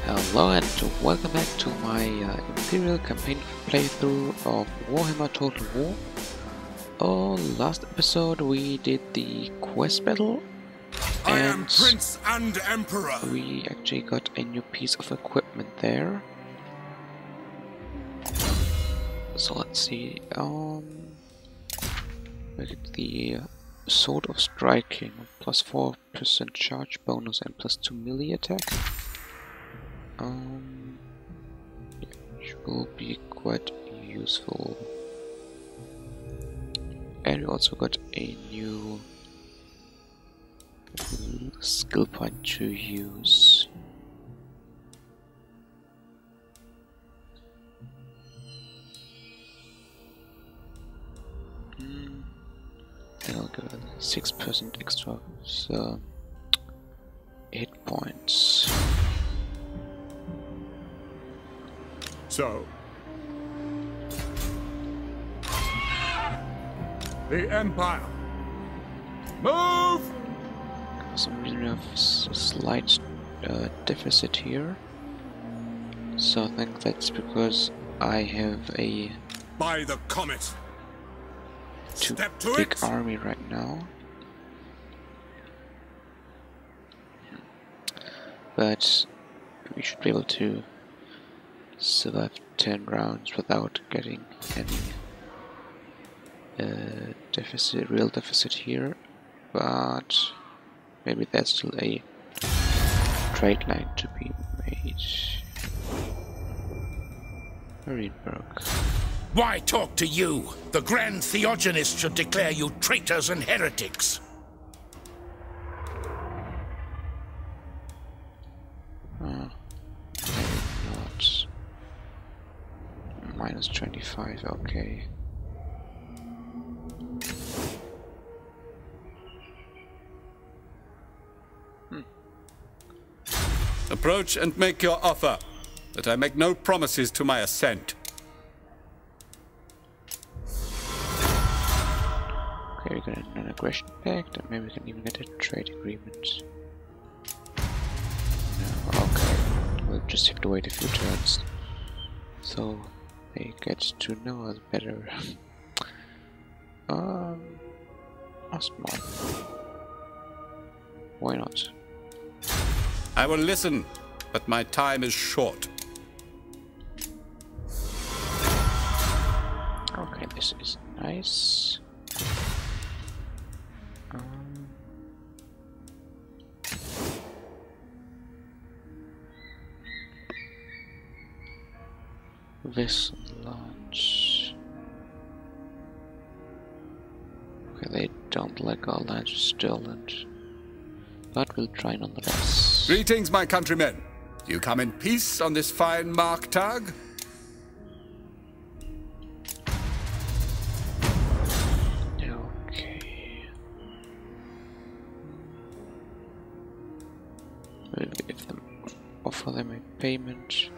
Hello and welcome back to my Imperial campaign playthrough of Warhammer Total War. Last episode we did the quest battle and I am Prince and Emperor. We actually got a new piece of equipment there. So let's see, we get the Sword of Striking, plus 4% charge bonus and plus 2 melee attack. Which will be quite useful. And we also got a new skill point to use. I'll give it 6% extra, so 8 points. So, the Empire, move! For some reason we have a slight deficit here, so I think that's because I have a By the comet. too Step to big it. army right now. But we should be able to survive 10 rounds without getting any real deficit here. But maybe there's still a trade line to be made. Marienburg. Why talk to you? The Grand Theogenist should declare you traitors and heretics. Maybe not. Minus 25, okay. Approach and make your offer, but I make no promises to my ascent. Okay, we got a non-aggression pact, and maybe we can even get a trade agreement. No, okay. We'll just have to wait a few turns, so they get to know us better. Ostmark. Why not? I will listen, but my time is short. Okay, this is nice. This launch. Okay, they don't like our lands still, but we'll try nonetheless. Greetings, my countrymen. You come in peace on this fine Marktag? Okay. We'll give them, offer them a payment.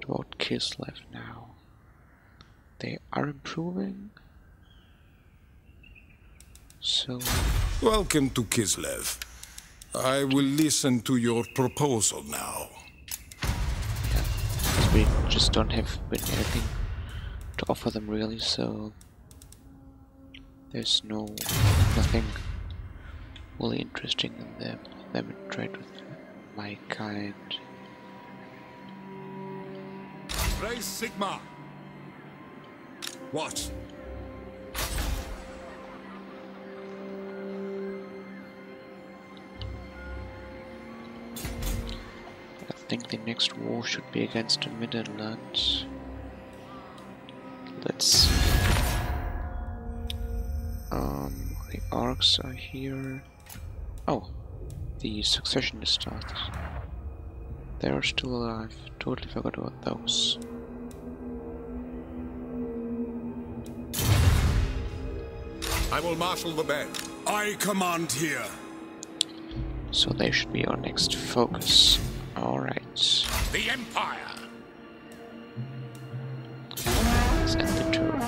What about Kislev now? They are improving. So Welcome to Kislev. I will listen to your proposal now. yeah, we just don't have anything to offer them really, so there's nothing really interesting in them in trade with my kind. Raise Sigma. What? I think the next war should be against the Midlands. Let's see. The Arcs are here. Oh, the succession is started. They are still alive. Totally forgot about those. I will marshal the men. I command here. So they should be our next focus. Alright. The Empire! Let's end the turn.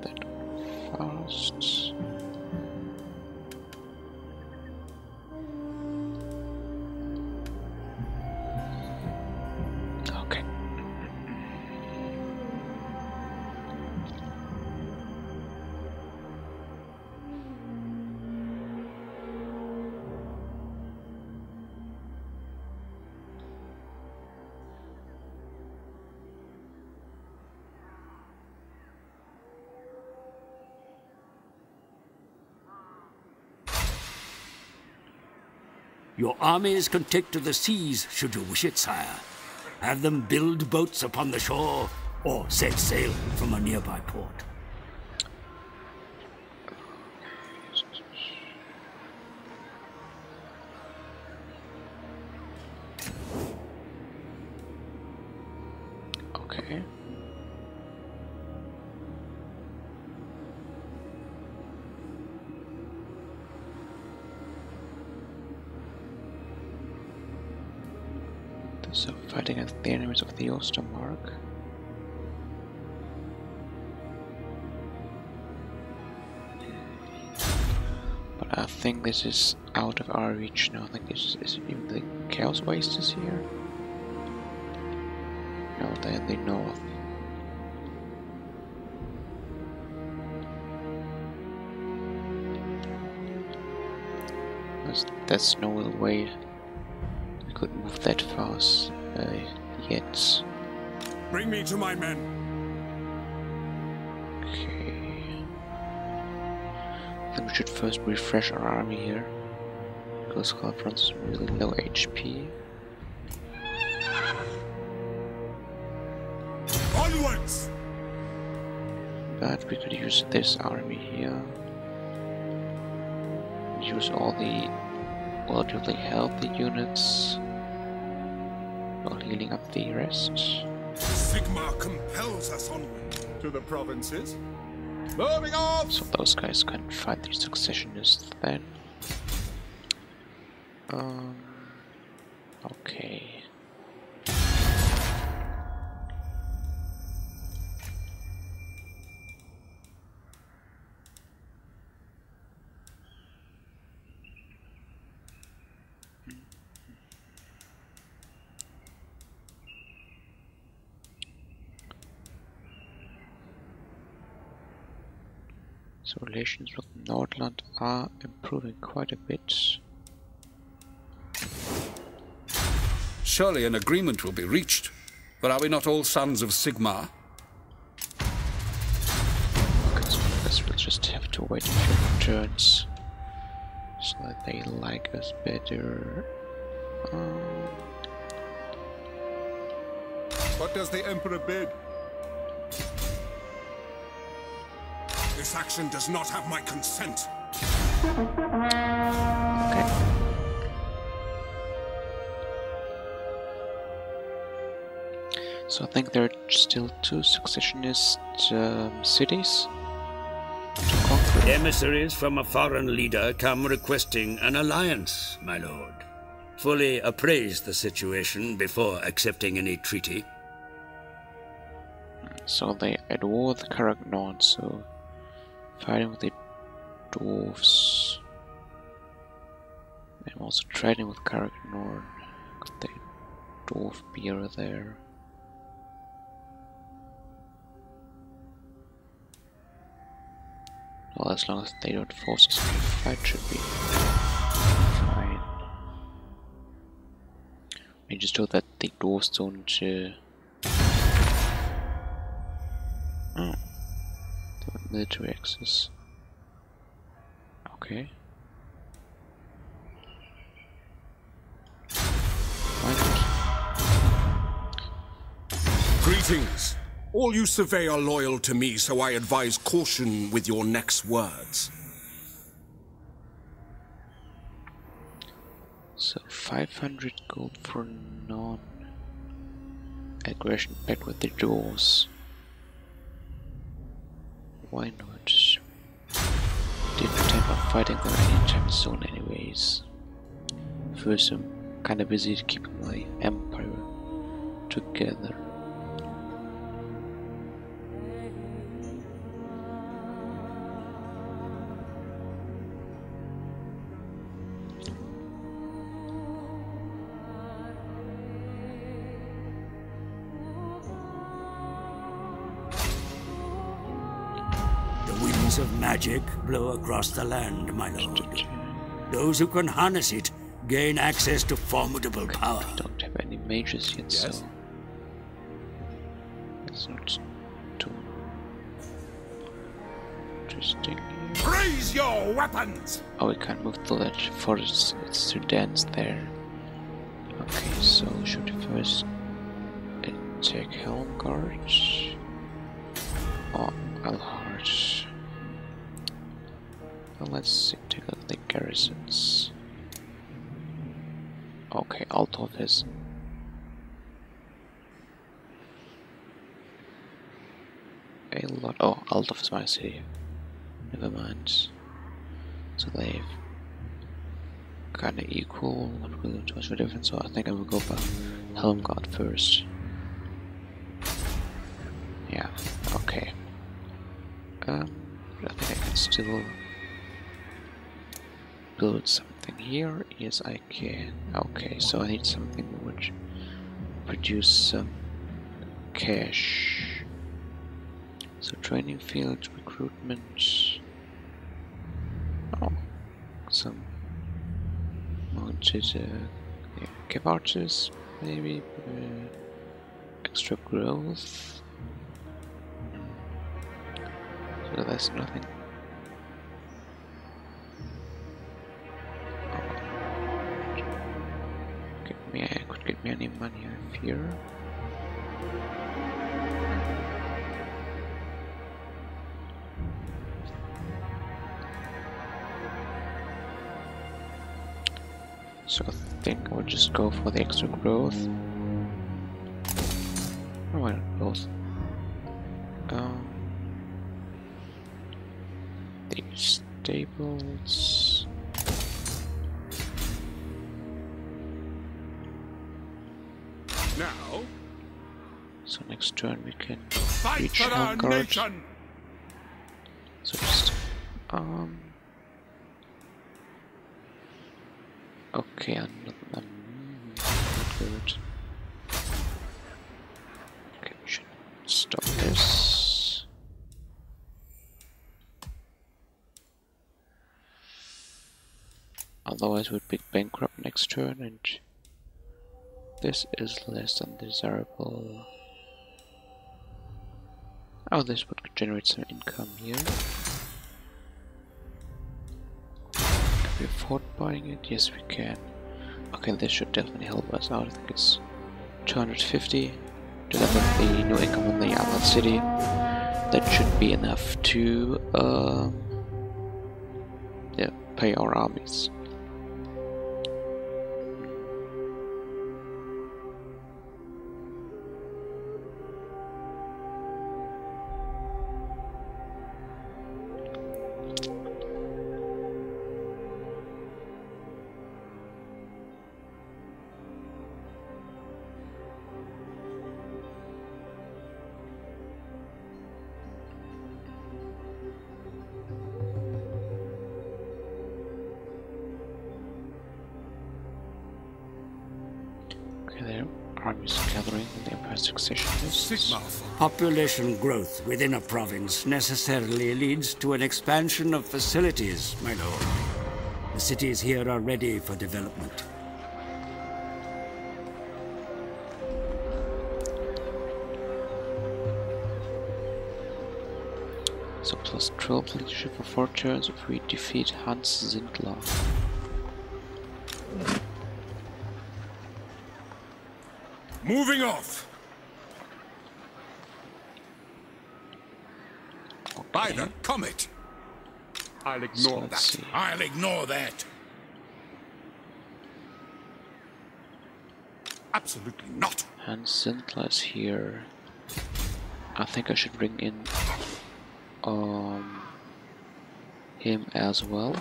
That fast. Okay. Your armies can take to the seas should you wish it, sire. Have them build boats upon the shore, or set sail from a nearby port. Okay. So fighting against the enemies of the Ostermark. But I think this is out of our reach now. I think this is even the Chaos Waste is here. No, they're in the north. There's no real way we could move that fast yet. Bring me to my men. Okay. I think we should first refresh our army here. Because Squadron's is really low HP. Onwards! But we could use this army here. Use all the relatively healthy units while healing up the rest. Sigmar compels us onward. To the provinces. Moving off! So those guys can fight the successionists then. Okay. So relations with Nordland are improving quite a bit. Surely an agreement will be reached. But are we not all sons of Sigmar? Okay, so I guess we'll just have to wait a few turns so that they like us better. What does the Emperor bid? This action does not have my consent. Okay. So I think there are still 2 successionist cities to conquer. Emissaries from a foreign leader come requesting an alliance, my lord. Fully appraise the situation before accepting any treaty. So they at war with Karagnon, so fighting with the dwarves. I'm also trading with Karagnon. Got the dwarf beer there. Well, as long as they don't force us to fight, should be fine. I just hope that the dwarves don't. Oh, the military access. Okay. Why not? Greetings. All you survey are loyal to me, so I advise caution with your next words. So 500 gold for non aggression back with the doors. Why not? Didn't intend on fighting them anytime soon anyways. First, I'm kinda busy keeping my empire together. Of magic blow across the land, my lord. Those who can harness it gain access to formidable power. I don't have any mages yet, so that's not too interesting. Raise your weapons! Oh, we can't move through that forest. It's too dense there. Okay, so should we first attack Helm Guard or Alkhalim? Well, let's see, take a look at the garrisons. Okay, Althoff is a lot. Oh, Althoff is my city. Never mind. So they've kinda equal, not really too much of a difference, so I think I will go for Helmgard first. Yeah, okay. I think I can still build something here. Yes, I can. Okay, so I need something which produce some cash. So training field, recruitment. Oh, some mounted cap archers, maybe extra growth. So that's nothing. Could get me any money I fear. So I think I would just go for the extra growth. Or why not both? The stables. Now, So next turn we can fight reach for our Helmgard. nation! So just okay, I'm not good. Okay, we should stop this. Otherwise we'd be bankrupt next turn, and this is less than desirable. Oh, this would generate some income here. Can we afford buying it? Yes, we can. Okay, this should definitely help us out. I think it's 250 together with the new income on the other city. That should be enough to yeah, pay our armies. Their armies gathering in the Empire's succession lists. Population growth within a province necessarily leads to an expansion of facilities, my lord. The cities here are ready for development. So plus 12 leadership for 4 turns if we defeat Hans Zindler. Moving off! Okay. By the comet! I'll ignore let's that. see. I'll ignore that. Absolutely not. And Sintla's here. I think I should bring in him as well,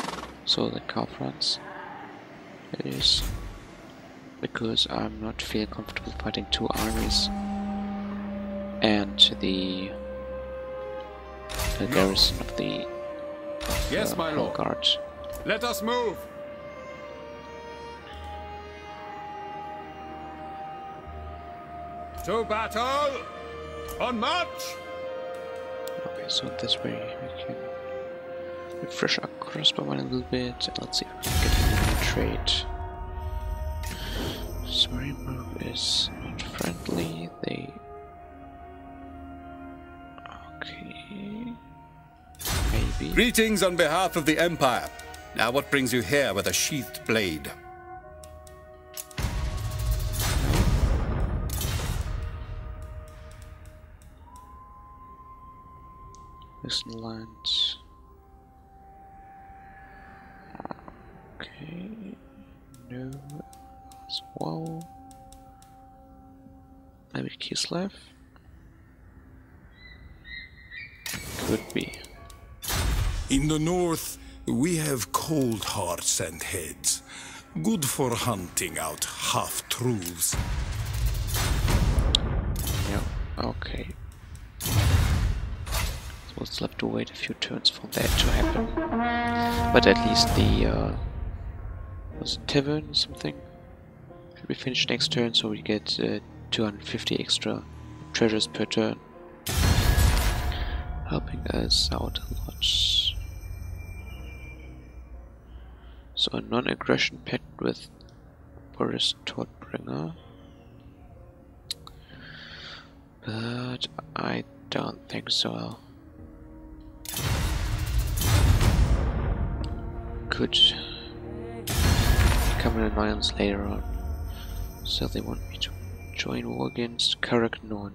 so the car fronts. It is because I'm not feeling comfortable fighting two armies and the garrison of the Yes, my lord. guard. Let us move. To battle! On march! Okay, so this way we can refresh our crossbowman a little bit. Let's see if we can get a new trait. Sorry, move is not friendly. They. Okay. Maybe. Greetings on behalf of the Empire. Now what brings you here with a sheathed blade? Listen lines. Okay. No. As well. Maybe Kislev? Could be. In the north, we have cold hearts and heads. Good for hunting out half-truths. Yeah, okay. So we'll still have to wait a few turns for that to happen. But at least the was it tavern something? Should be finished next turn, so we get 250 extra treasures per turn. Helping us out a lot. So a non-aggression pact with Boris Todbringer. But I don't think so. Could become an alliance later on. So they want me to join war against Karak? No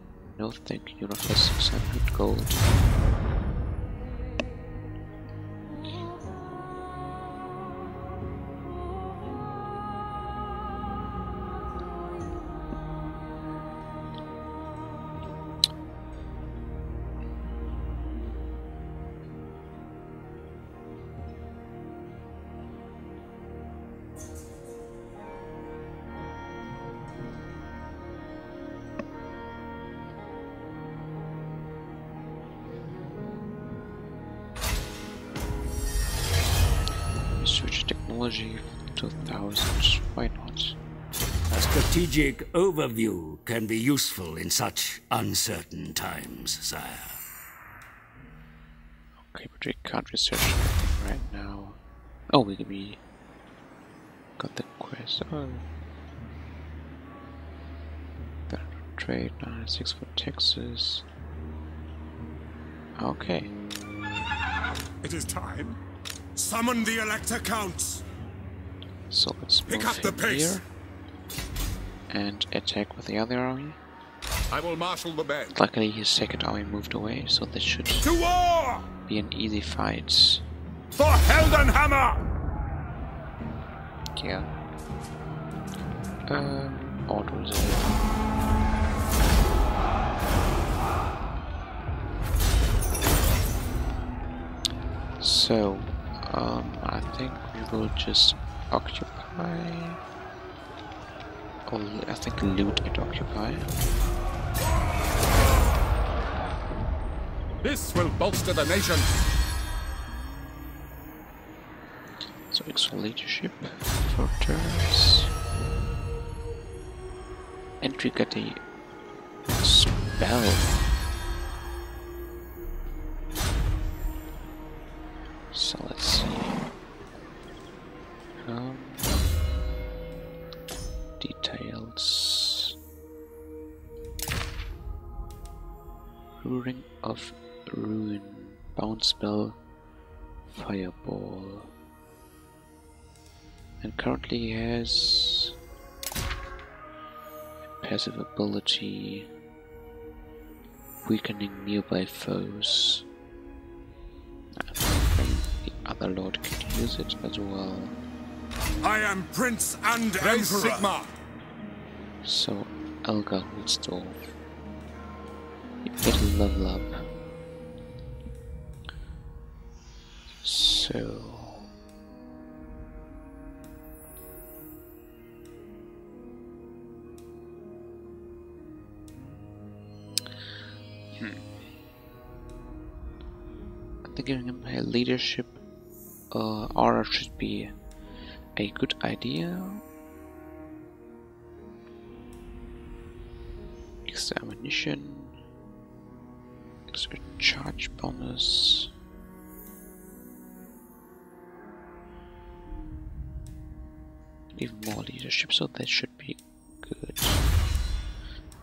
thank you, not for 600 gold. Research technology 2000, why not? A strategic overview can be useful in such uncertain times, sire. Okay, but we can't research anything right now. Oh, we got the quest. Oh. Better trade, 96 for Texas. Okay. It is time. Summon the Elector Counts. So let's Pick move up the him pace. here and attack with the other army. I will marshal the band. Luckily his second army moved away, so this should To war! be an easy fight. For Heldenhammer! Yeah. Auto reserve. So, I think we will just occupy. Or I think loot and occupy. This will bolster the nation. So extra leadership for turns. And we got a spell. So let's see. Details. Ring of Ruin. Bounce spell. Fireball. And currently he has a passive ability. Weakening nearby foes. I think the other lord could use it as well. I am Prince and Praise Emperor. Sigma. So, Alkhalim store. You better level up. So... I think giving him a leadership aura should be a good idea. Extra ammunition, extra charge bonus. Even more leadership, so that should be good.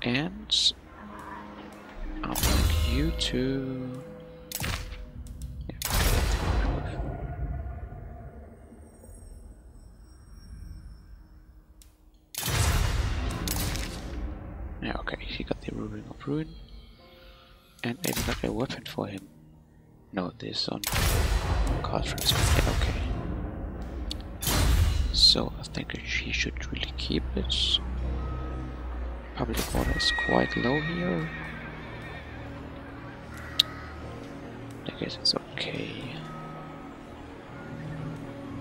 And I'd like you to... Yeah, okay, he got the Ruin of Ruin. And I even got a weapon for him. No, this on card frames. Okay. So I think he should really keep it. Public order is quite low here. I guess it's okay.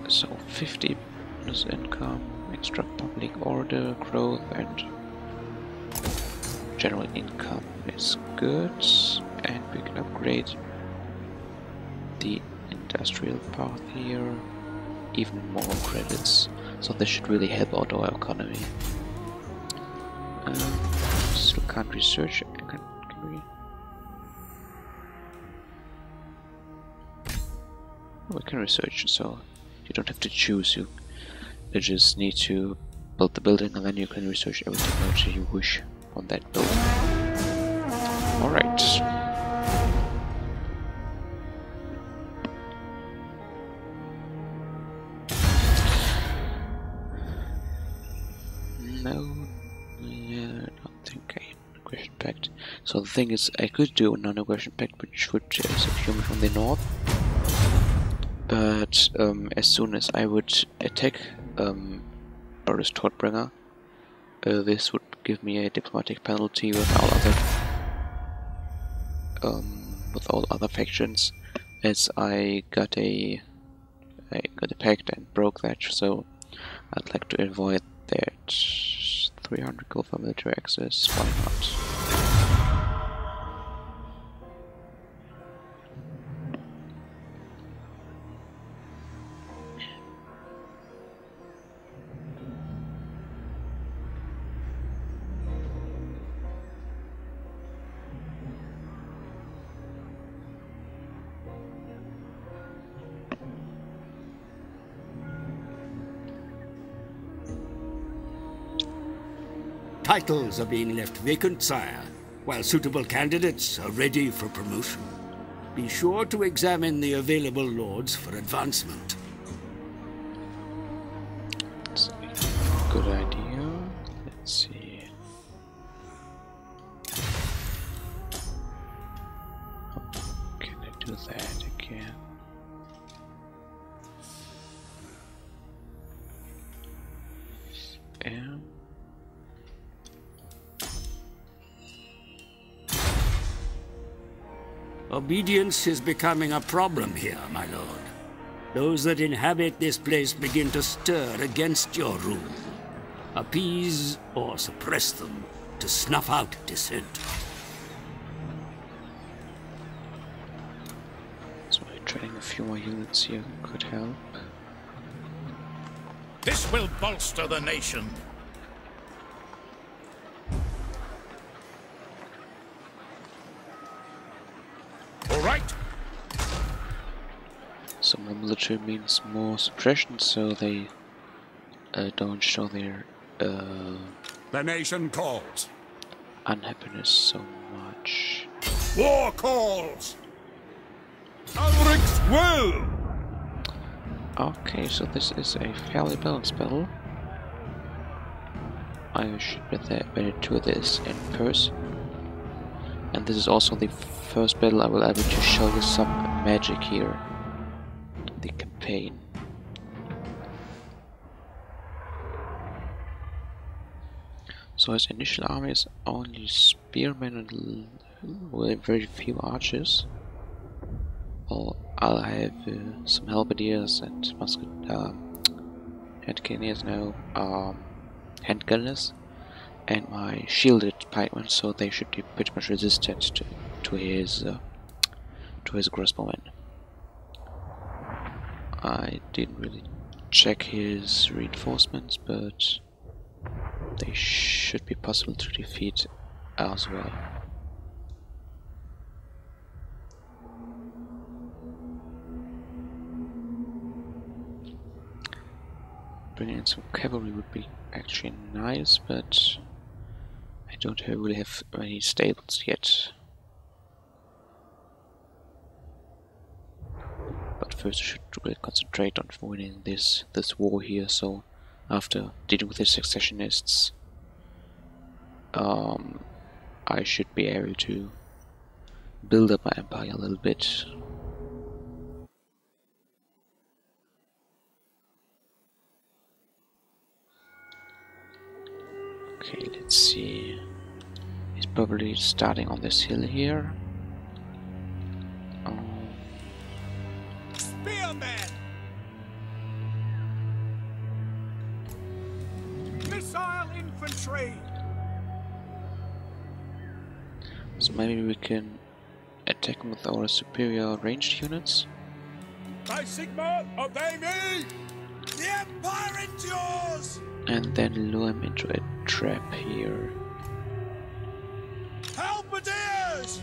So 50 bonus income, extra public order, growth, and general income is good. And we can upgrade the industrial path here. Even more credits, so this should really help out our economy. Still can't research. Can we? We can research, so you don't have to choose. You just need to build the building, and then you can research every technology you wish on that building. All right. So the thing is, I could do a non-aggression pact which would secure me from the north, but as soon as I would attack Boris Todbringer, this would give me a diplomatic penalty with all other factions, as I got a pact and broke that. So I'd like to avoid that. 300 gold for military access. Why not? Titles are being left vacant, sire, while suitable candidates are ready for promotion. Be sure to examine the available lords for advancement. That's a good idea. Let's see. How can I do that again? Obedience is becoming a problem here, my lord. Those that inhabit this place begin to stir against your rule. Appease or suppress them to snuff out dissent. So training a few more units here could help. This will bolster the nation. All right. So more military means more suppression, so they don't show their The nation calls. unhappiness so much. War calls. Ulrich's will. Okay, so this is a fairly balanced battle. I should better do this in person. And this is also the first battle I will able to show you some magic here in the campaign. So So his initial army is only spearmen and with very few archers. Well, I'll have some halberdiers and musket, hand cannoneers now, hand gunners, and my shielded pikemen, so they should be pretty much resistant to his crossbowmen. I didn't really check his reinforcements, but they should be possible to defeat as well. Bringing in some cavalry would be actually nice, but I don't really have any stables yet. But first I should really concentrate on winning this war here, so after dealing with the successionists I should be able to build up my empire a little bit. Okay, let's see. He's probably starting on this hill here. Spearmen! Missile infantry! So maybe we can attack him with our superior ranged units. By Sigma, obey me! The Empire endures! And then lure him into a trap here. Halberdiers!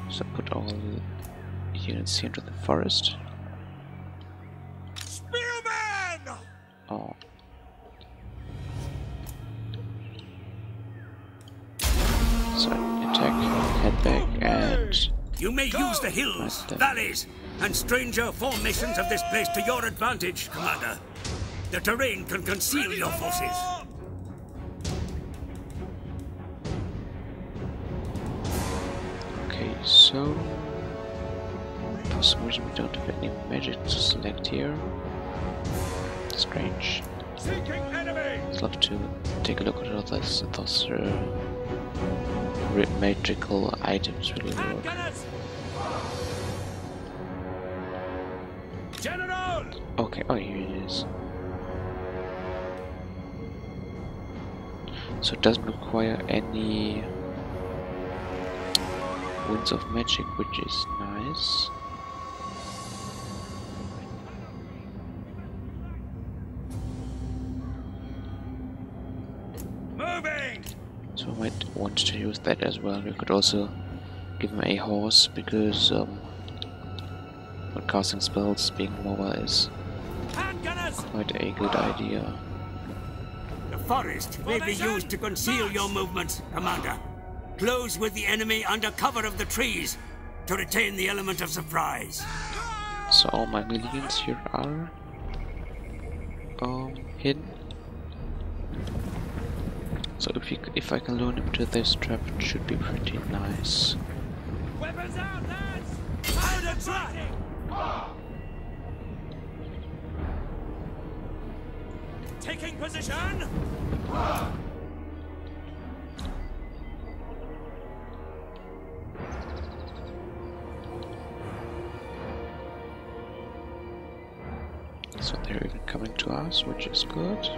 So put all units here into the forest. Spearmen! Oh. So attack, head back, and You may use the hills, valleys, and stranger formations of this place to your advantage, Commander. The terrain can conceal your forces. okay, so for some reason we don't have any magic to select here. Strange. Seeking enemy! I'd love to take a look at all those magical items really work. General! Okay, oh here it is. So it doesn't require any winds of magic, which is nice. Moving! So I might want to use that as well. We could also give him a horse, because when casting spells, being mobile is quite a good idea. The forest may be used to conceal your movements, Commander. Close with the enemy under cover of the trees to retain the element of surprise. So all my millions here are hidden. So if I can lure him to this trap, it should be pretty nice. Weapons out, lads! Found a trap! Taking position! So they're even coming to us, which is good.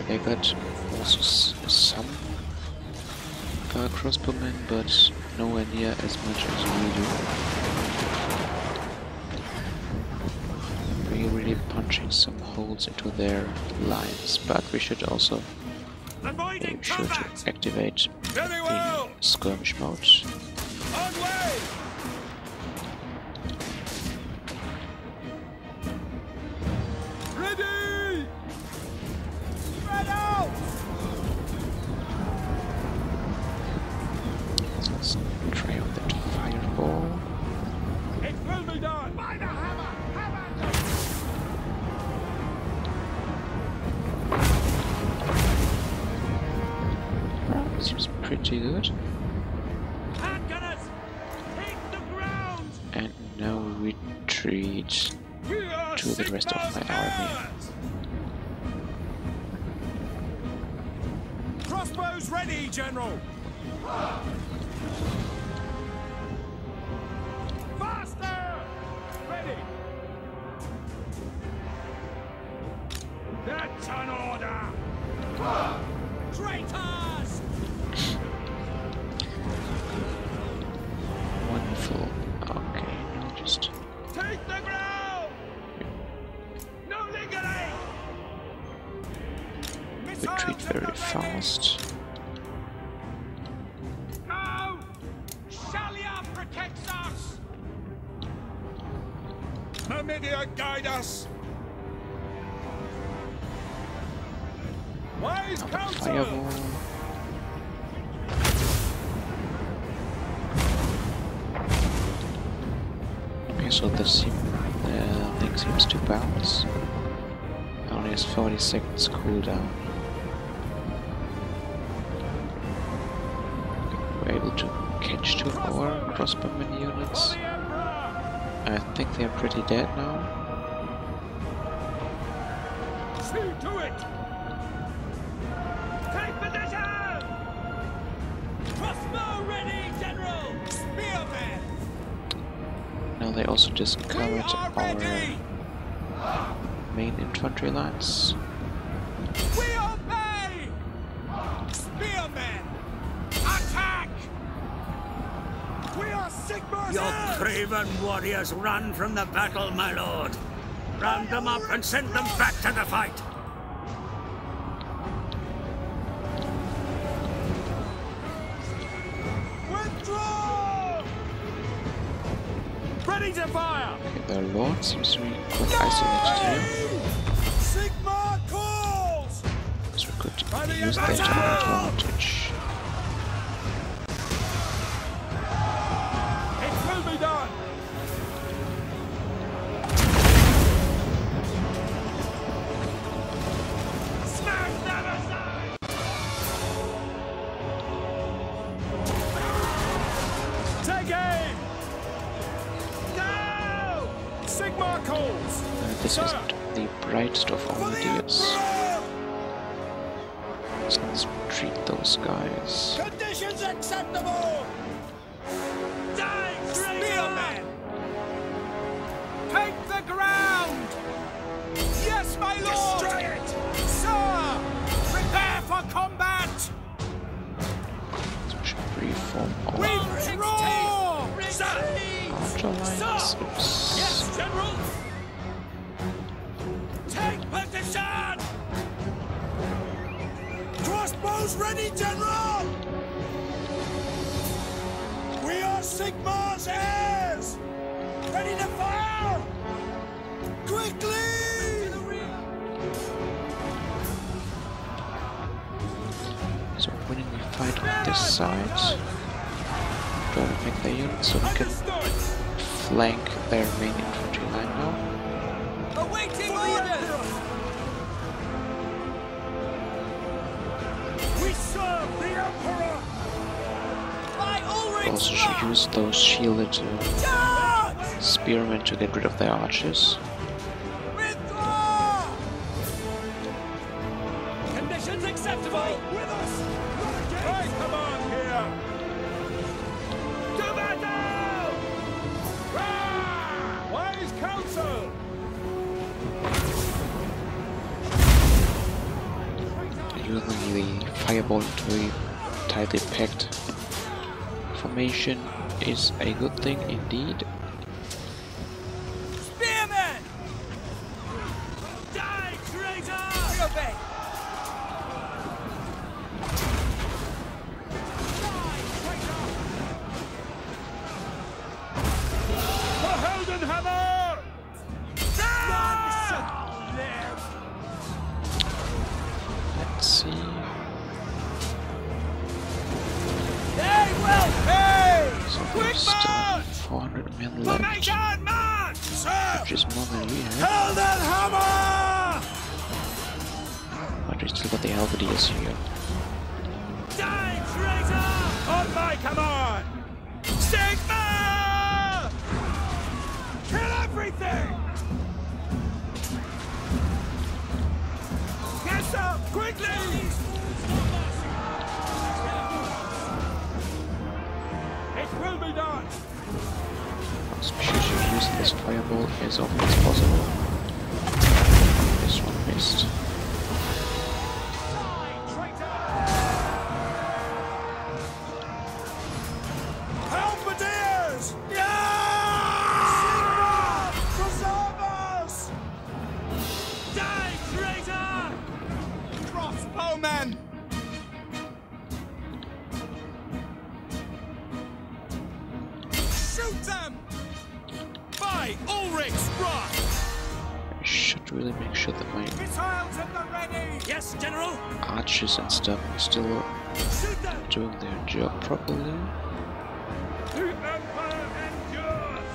They got also some crossbowmen, but nowhere near as much as we do. We're really punching some holes into their lines, but we should also be sure to activate the skirmish mode. On way! Ready! Spread out! Let's try out that fireball. It will be done! By the hammer! Seems pretty good. Handgunners, take the ground! And now we retreat to the rest of my army. Crossbows ready, General! Faster! Ready! That's an order! Traitors! Wonderful. Okay, now just Take the ground! No lingering! retreat very fast. Go! Shalia protects us! Numidia guide us! Wise Another counsel! fireball. Okay, so the thing seems to bounce. Only has 40 seconds cooldown. We're able to catch 2 more crossbowmen units. I think they're pretty dead now. See to it! Take position! Crossbow ready, General! Spearmen! Now they also discovered our main infantry lines. We obey! Spearmen! Attack! We are Sigmar's Your heirs! craven warriors run from the battle, my lord. Round them up and send them back to the fight. Withdraw! Ready to fire! Okay, their lord seems to be quite isolated here, Sigmar calls! so we could use that to our advantage. It will be done! Smash them aside! Take aim! Go! Sigmar calls! This isn't the brightest of all ideas. So let's treat those guys. Conditions acceptable! Die, Spearmen! Take the ground! Yes, my lord! Destroy it! Sir! Prepare for combat! So we should reform our We withdraw! Sir! outer lines. Oops. Yes, General! Take position! Crossbows ready, General! We are Sigmar's heirs! Ready to fire! Quickly! So when we fight on this side, try to make the units so we can flank their main infantry line now. Awaiting orders! We serve the Emperor! By Ulrich's Also should use those shielded spearmen to get rid of their archers. Withdraw! Conditions acceptable! With us! High command here! To battle! Rah! Wise counsel! Using the fireball to a tightly packed formation is a good thing indeed. Spearmen! Die, traitor! We obey! Die, traitor! For Heldenhammer! None shall live! Let's see. They will pay! So Quick there's still march! 400 men left, Formation march! Sir! which is more than we have. Heldenhammer! But we still got the halberdiers here. Die, traitor! On my command! Sigma! Kill everything! Get up, quickly! It will be done! Especially should use this fireball as often as possible. This one missed. Halberdiers! Yeah! Sigma! Preserve us! Die, traitor! Crossbowmen! Shoot them! By Ulrich's wrath! I should really make sure that my Missiles at the ready! Yes, General! archers and stuff are still Shoot them! doing their job properly. The Empire endures!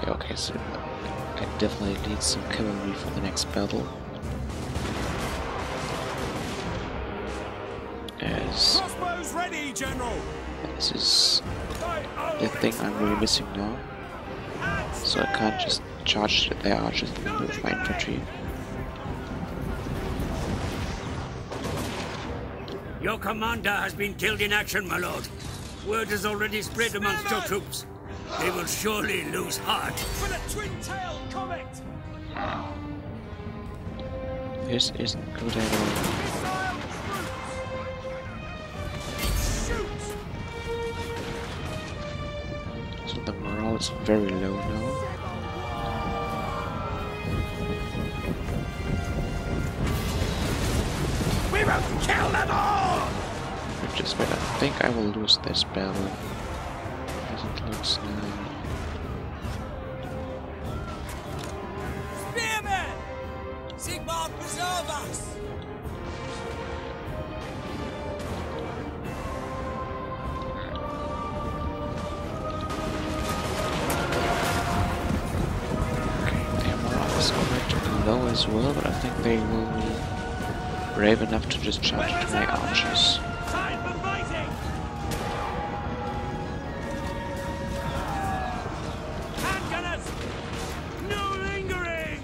Yeah, okay, so I definitely need some cavalry for the next battle. As Crossbows ready, General! this is the thing I'm really missing now. So I can't just charge their archers with my infantry. Your commander has been killed in action, my lord. Word has already spread amongst your troops. They will surely lose heart. For the twin-tailed comet! This isn't good at all. Missile troops! Shoot! So the morale is very low now. We will kill them all! Which is bad. I think I will lose this battle. As it looks now. Spearmen! Sigmar, preserve us! Their morale is quite low as well, but I think they will be brave enough to just charge into my archers. Time for fighting! Handgunners! No lingering!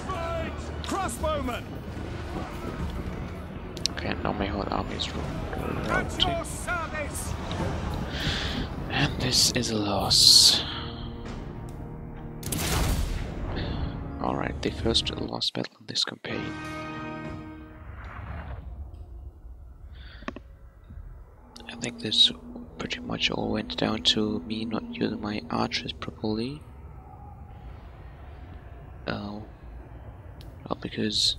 Fight! Crossbowmen! Okay, now my whole army is At routing. your service! And this is a loss. Alright, the first lost battle in this campaign. I think this pretty much all went down to me not using my archers properly. Well, because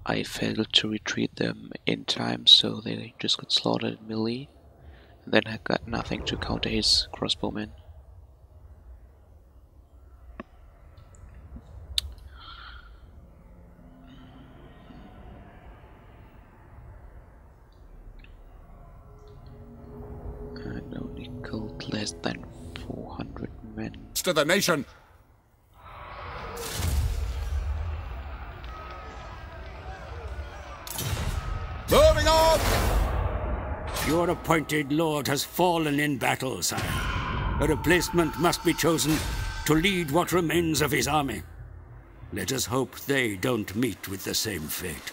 I failed to retreat them in time, so they just got slaughtered in melee. And then I got nothing to counter his crossbowmen. And only killed less than 400 men. To the nation! Moving on! Your appointed lord has fallen in battle, sire. A replacement must be chosen to lead what remains of his army. Let us hope they don't meet with the same fate.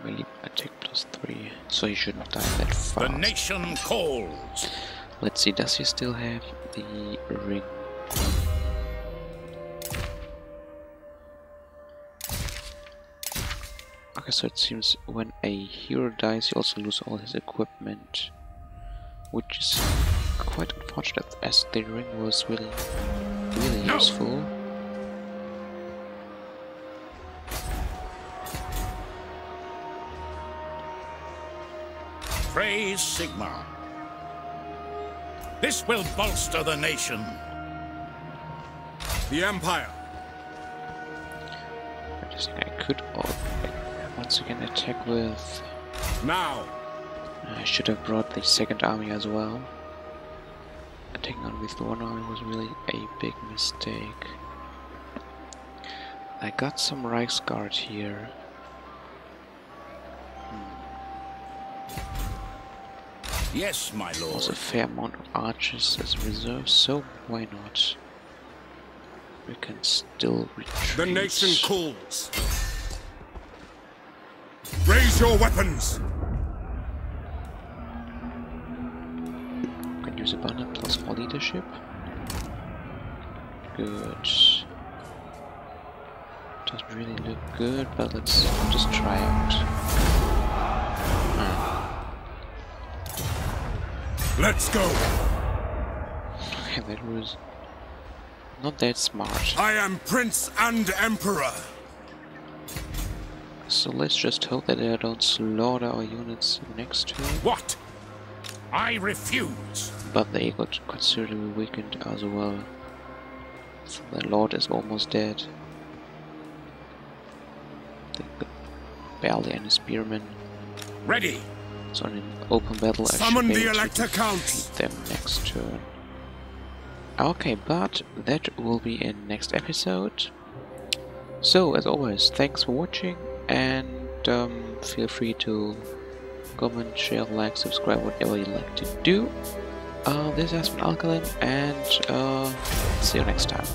Melee attack +3, so he shouldn't die that fast. The nation calls. Let's see, does he still have the ring? Okay, so it seems when a hero dies, he also loses all his equipment, which is quite unfortunate, as the ring was really useful. Praise Sigmar. This will bolster the nation. The Empire. I just think I could once again attack with... Now. I should have brought the second army as well. Attacking on with one army was really a big mistake. I got some Reichsguard here. Yes, my lord. Also a fair amount of archers as reserve, so why not? We can still retreat. The nation calls. Raise your weapons. Can use a banner plus more leadership. Good. Doesn't really look good, but let's just try out. Let's go. Okay, that was not that smart. I am Prince and Emperor. So let's just hope that they don't slaughter our units next turn. What? I refuse. But they got considerably weakened as well. So the lord is almost dead. They got barely any spearmen. Ready. So in an open battle I Summon should be the able to Elector Count. defeat them next turn. Okay, but that will be in next episode. So as always, thanks for watching, and feel free to comment, share, like, subscribe, whatever you like to do. This has been Alkhalim, and see you next time.